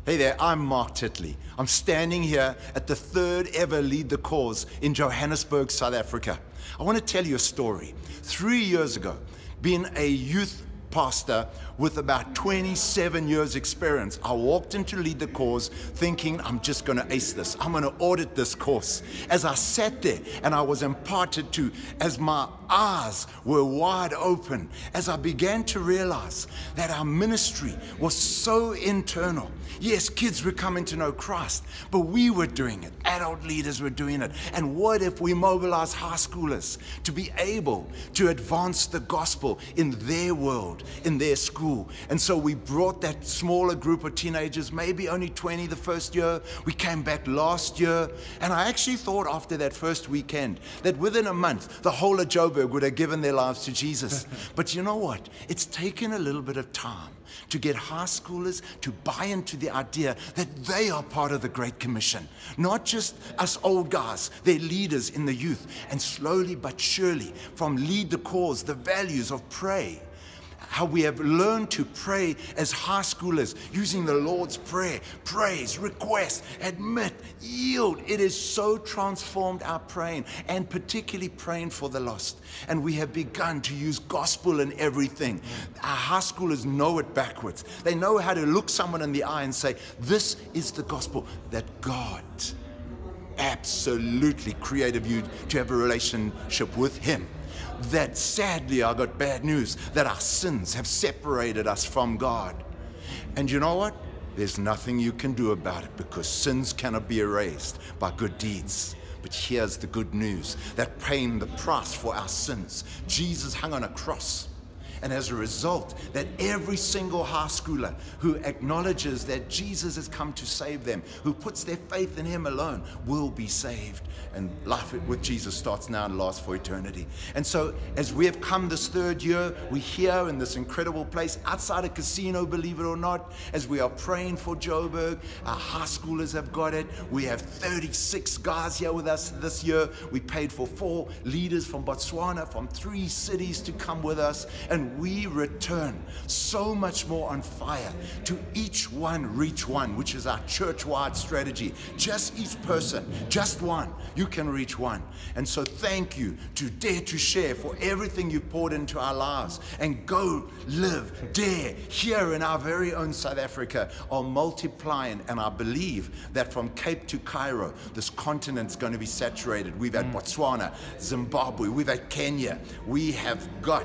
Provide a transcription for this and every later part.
Hey there, I'm Mark Tittley. I'm standing here at the third ever Lead the Cause in Johannesburg, South Africa. I want to tell you a story. 3 years ago, being a youth pastor with about 27 years experience, I walked into Lead the Cause thinking, I'm just going to ace this. I'm going to audit this course. As I sat there and I was imparted to, as my eyes were wide open, as I began to realize that our ministry was so internal. Yes, kids were coming to know Christ, but we were doing it. Adult leaders were doing it. And what if we mobilize high schoolers to be able to advance the gospel in their world, in their school? And so we brought that smaller group of teenagers, maybe only 20 the first year. We came back last year. And I actually thought after that first weekend that within a month, the whole of Joburg would have given their lives to Jesus. But you know what? It's taken a little bit of time to get high schoolers to buy into the idea that they are part of the Great Commission. Not just us old guys, they're leaders in the youth. And slowly but surely, from Lead the Cause, the values of pray, how we have learned to pray as high schoolers using the Lord's Prayer, praise, request, admit, yield. It has so transformed our praying, and particularly praying for the lost. And we have begun to use gospel in everything. Our high schoolers know it backwards. They know how to look someone in the eye and say, this is the gospel, that God absolutely created you to have a relationship with Him. That sadly, I got bad news, that our sins have separated us from God. And you know what? There's nothing you can do about it, because sins cannot be erased by good deeds. But here's the good news, that paying the price for our sins, Jesus hung on a cross. And as a result, that every single high schooler who acknowledges that Jesus has come to save them, who puts their faith in Him alone, will be saved. And life with Jesus starts now and lasts for eternity. And so as we have come this third year, we're here in this incredible place outside a casino, believe it or not, as we are praying for Joburg. Our high schoolers have got it. We have 36 guys here with us this year. We paid for 4 leaders from Botswana, from 3 cities to come with us. And we return so much more on fire to each one reach one, which is our church-wide strategy. Just each person, just one, you can reach one. And so thank you to Dare to Share for everything you've poured into our lives. And Go, Live, Dare, here in our very own South Africa, are multiplying. And I believe that from Cape to Cairo, this continent's going to be saturated. We've had Botswana, Zimbabwe, we've had Kenya, we have got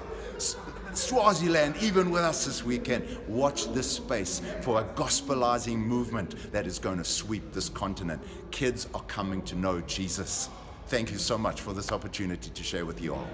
Swaziland even with us this weekend. Watch this space for a gospelizing movement that is going to sweep this continent. Kids are coming to know Jesus. Thank you so much for this opportunity to share with you all.